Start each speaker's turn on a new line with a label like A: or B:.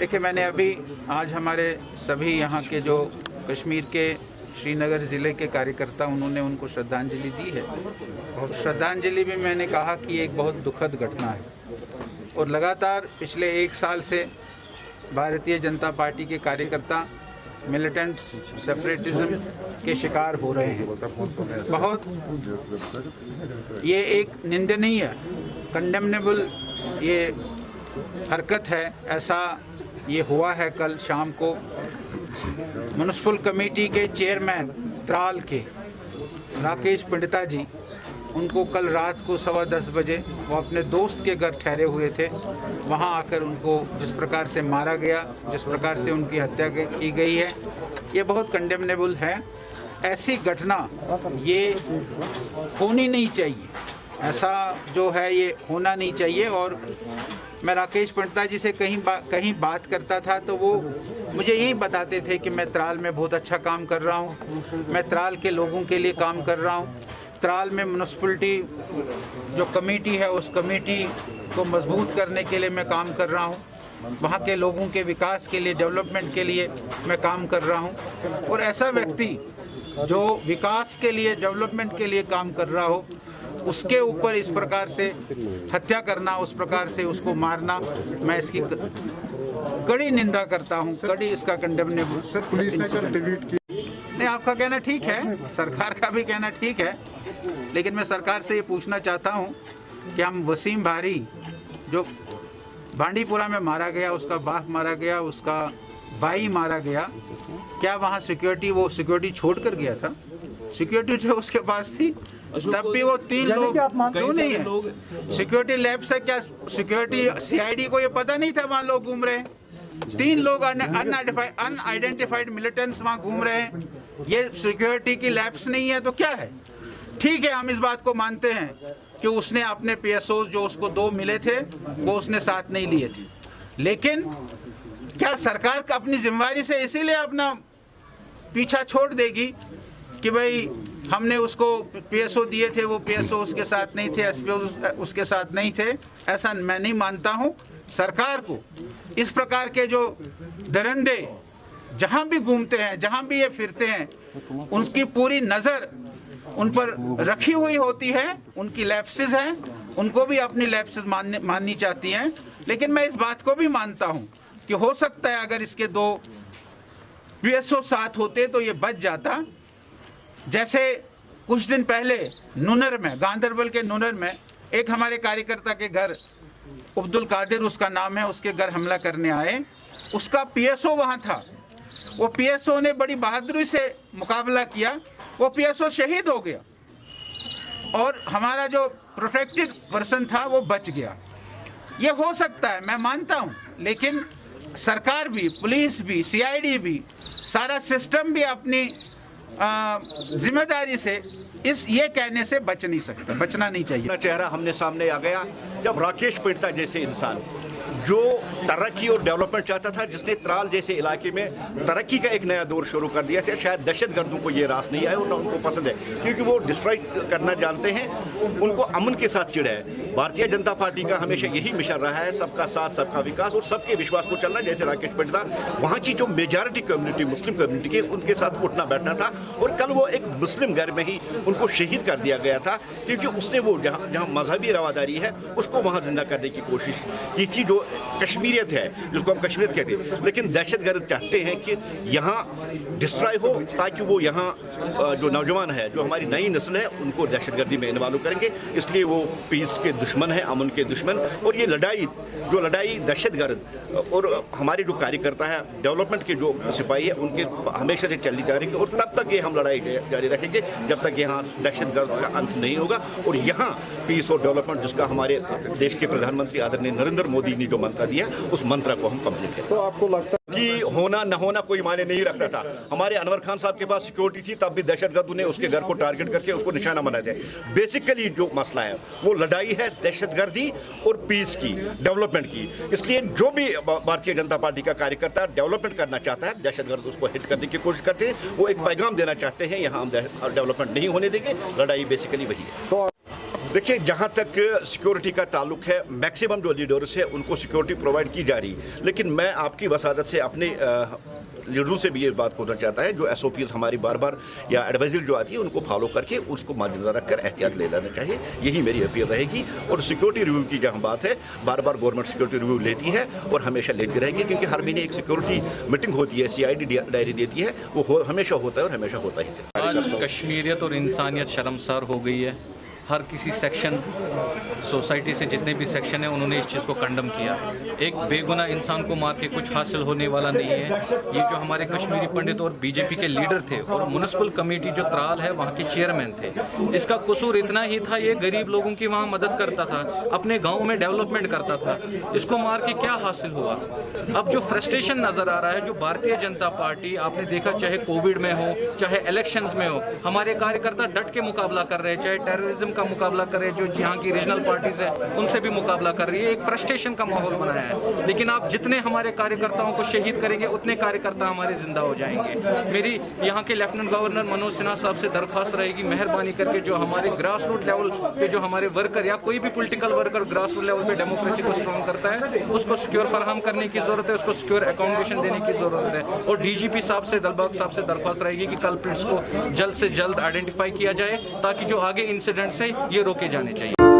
A: देखिए, मैंने अभी आज हमारे सभी यहाँ के जो कश्मीर के श्रीनगर ज़िले के कार्यकर्ता, उन्होंने उनको श्रद्धांजलि दी है। और श्रद्धांजलि में मैंने कहा कि एक बहुत दुखद घटना है और लगातार पिछले 1 साल से भारतीय जनता पार्टी के कार्यकर्ता मिलिटेंट्स सेपरेटिज्म के शिकार हो रहे हैं। बहुत ये एक निंदनीय कंडेमनेबल ये हरकत है। ऐसा ये हुआ है कल शाम को। म्युनिसिपल कमेटी के चेयरमैन त्राल के राकेश पंडिता जी, उनको कल रात को 10:15 बजे वो अपने दोस्त के घर ठहरे हुए थे, वहां आकर उनको जिस प्रकार से मारा गया, जिस प्रकार से उनकी हत्या की गई है, ये बहुत कंडेमनेबल है। ऐसी घटना ये होनी नहीं चाहिए। ऐसा जो है ये होना नहीं चाहिए। और मैं राकेश पंडिता जी से कहीं बात करता था तो वो मुझे यही बताते थे कि मैं त्राल में बहुत अच्छा काम कर रहा हूँ, मैं त्राल के लोगों के लिए काम कर रहा हूँ, त्राल में म्युनिसिपलिटी जो कमेटी है उस कमेटी को मजबूत करने के लिए मैं काम कर रहा हूँ, वहाँ के लोगों के विकास के लिए, डेवलपमेंट के लिए मैं काम कर रहा हूँ। और ऐसा व्यक्ति जो विकास के लिए, डेवलपमेंट के लिए काम कर रहा हो, उसके ऊपर इस प्रकार से हत्या करना, उस प्रकार से उसको मारना, मैं इसकी कड़ी निंदा करता हूं, कड़ी इसका कंडेमनेबल।
B: सर, पुलिस ने कल ट्वीट की।
A: नहीं, आपका कहना ठीक है, सरकार का भी कहना ठीक है, लेकिन मैं सरकार से ये पूछना चाहता हूं कि हम वसीम भारी जो बांडीपुरा में मारा गया, उसका बाप मारा गया, उसका भाई मारा गया, क्या वहाँ सिक्योरिटी, वो सिक्योरिटी छोड़ कर गया था? सिक्योरिटी तो उसके पास थी, तब भी वो 3 लोग क्यों नहीं है? सिक्योरिटी लैब से क्या सिक्योरिटी सीआईडी को ये पता नहीं था वहाँ लोग घूम रहे हैं? 3 लोग अनआइडेंटिफाइड मिलिटेंट्स वहाँ घूम रहे हैं। ये सिक्योरिटी की लैब्स नहीं है तो क्या है? ठीक है, हम इस बात को मानते हैं कि उसने अपने पीएसओ जो उसको 2 मिले थे वो उसने साथ नहीं लिए थे, लेकिन क्या सरकार का अपनी जिम्मेदारी से इसीलिए अपना पीछा छोड़ देगी कि भाई हमने उसको पीएसओ दिए थे, वो पीएसओ उसके साथ नहीं थे, एसपीओ उसके साथ नहीं थे? ऐसा मैं नहीं मानता हूँ। सरकार को इस प्रकार के जो दरिंदे जहाँ भी घूमते हैं, जहाँ भी ये फिरते हैं, उनकी पूरी नज़र उन पर रखी हुई होती है। उनकी लैप्सेस हैं, उनको भी अपनी लैप्सेस माननी चाहती हैं। लेकिन मैं इस बात को भी मानता हूँ कि हो सकता है अगर इसके 2 पीएसओ साथ होते तो ये बच जाता। जैसे कुछ दिन पहले नुनर में, गांधरबल के नुनर में एक हमारे कार्यकर्ता के घर, अब्दुल कादिर उसका नाम है, उसके घर हमला करने आए, उसका पीएसओ वहाँ था। वो पीएसओ ने बड़ी बहादुरी से मुकाबला किया, वो पीएसओ शहीद हो गया और हमारा जो प्रोटेक्टेड पर्सन था वो बच गया। ये हो सकता है, मैं मानता हूँ, लेकिन सरकार भी, पुलिस भी, सीआईडी भी, सारा सिस्टम भी अपनी जिम्मेदारी से ये कहने से बचना नहीं चाहिए।
C: चेहरा हमने सामने आ गया जब राकेश पंडिता जैसे इंसान जो तरक्की और डेवलपमेंट चाहता था, जिसने त्राल जैसे इलाके में तरक्की का एक नया दौर शुरू कर दिया था। शायद दहशतगर्दों को ये रास नहीं आया और ना उनको पसंद है, क्योंकि वो डिस्ट्रॉय करना जानते हैं, उनको अमन के साथ चिढ़ है। भारतीय जनता पार्टी का हमेशा यही मिशन रहा है, सबका साथ, सबका विकास और सबके विश्वास को चलना। जैसे राकेश पंडिता वहाँ की जो मेजॉरिटी कम्युनिटी, मुस्लिम कम्युनिटी के, उनके साथ उठना बैठना था। और कल वो एक मुस्लिम घर में ही उनको शहीद कर दिया गया था, क्योंकि उसने वो जहाँ मजहबी रवादारी है उसको वहाँ जिंदा करने की कोशिश की थी, जो कश्मीरियत है, जिसको हम कश्मीरियत कहते हैं। लेकिन दहशतगर्द चाहते हैं कि यहाँ डिस्ट्रॉय हो, ताकि वो यहाँ जो नौजवान है, जो हमारी नई नस्ल है, उनको दहशतगर्दी में इन्वॉल्व करेंगे। इसलिए वो पीस के दुश्मन है, अमन के दुश्मन। और ये लड़ाई दहशतगर्द और हमारे जो कार्यकर्ता है, डेवलपमेंट के जो सिपाही है, उनके हमेशा से चलती जा रही है। और तब तक ये हम लड़ाई जारी रखेंगे जब तक यहाँ दहशतगर्द का अंत नहीं होगा। और यहाँ पीस और डेवलपमेंट, जिसका हमारे देश के प्रधानमंत्री आदरणीय नरेंद्र मोदी ने जो मंत्र दिया, उस मंत्र को हम कंप्लीट करें।
B: तो आपको लगता है
C: कि होना न होना कोई मायने नहीं रखता था? हमारे अनवर खान साहब के पास सिक्योरिटी थी, तब भी दहशतगर्दों ने उसके घर को टारगेट करके उसको निशाना बनाए थे। बेसिकली जो मसला है वो लड़ाई है दहशतगर्दी और पीस की, डेवलपमेंट की। इसलिए जो भी भारतीय जनता पार्टी का कार्यकर्ता डेवलपमेंट करना चाहता है, दहशतगर्द उसको हिट करने की कोशिश करते हैं। वो एक पैगाम देना चाहते हैं, यहाँ हम डेवलपमेंट नहीं होने देंगे। लड़ाई बेसिकली वही है।
B: तो
C: देखिए, जहाँ तक सिक्योरिटी का ताल्लुक है, मैक्सिमम जो लीडर्स है उनको सिक्योरिटी प्रोवाइड की जा रही, लेकिन मैं आपकी वसादत से अपने लीडरों से भी ये बात करना चाहता है, जो SOPs हमारी बार बार या एडवाइजरी जो आती है उनको फॉलो करके उसको मद्देनजर रखकर एहतियात ले लेना चाहिए। यही मेरी अपील रहेगी। और सिक्योरिटी रिव्यू की जहाँ बात है, बार बार गवर्नमेंट सिक्योरिटी रिव्यू लेती है और हमेशा लेती रहेगी, क्योंकि हर महीने एक सिक्योरिटी मीटिंग होती है, CID डायरी देती है, वो हमेशा होता है और हमेशा होता ही है।
D: आज कश्मीरियत और इंसानियत शर्मसार हो गई है। हर किसी सेक्शन सोसाइटी से जितने भी सेक्शन हैं उन्होंने इस चीज़ को कंडम किया। एक बेगुनाह इंसान को मार के कुछ हासिल होने वाला नहीं है। ये जो हमारे कश्मीरी पंडित और BJP के लीडर थे और म्युनिसिपल कमेटी जो त्राल है वहाँ के चेयरमैन थे, इसका कसूर इतना ही था, ये गरीब लोगों की वहाँ मदद करता था, अपने गाँव में डेवलपमेंट करता था। इसको मार के क्या हासिल हुआ? अब जो फ्रस्ट्रेशन नज़र आ रहा है, जो भारतीय जनता पार्टी, आपने देखा चाहे कोविड में हो चाहे इलेक्शंस में हो, हमारे कार्यकर्ता डट के मुकाबला कर रहे हैं, चाहे टेररिज्म का मुकाबला कर रहे हैं, जो यहाँ की रीजनल पार्टीज है उनसे भी मुकाबला कर रही है। एक फ्रस्ट्रेशन का माहौल बनाया है। लेकिन आप जितने हमारे कार्यकर्ताओं को शहीद करेंगे उतने कार्यकर्ता हमारे जिंदा हो जाएंगे। मेरी यहाँ के लेफ्टिनेंट गवर्नर मनोज सिन्हा साहब से दरख्वास्त रहेगी, मेहरबानी करके जो हमारे ग्रास रूट लेवल पे जो हमारे वर्कर या कोई भी political worker grass root level पे डेमोक्रेसी को स्ट्रॉन्ग करता है, उसको सिक्योर फराहम करने की जरूरत है, उसको सिक्योर अकोमोडेशन देने की जरूरत है। और DGP साहब से, दिलबाग साहब से दरख्वास्त रहेगी कि कल्प्रिट्स को जल्द से जल्द आइडेंटिफाई किया जाए, ताकि जो आगे इंसिडेंट्स है ये रोके जाने चाहिए।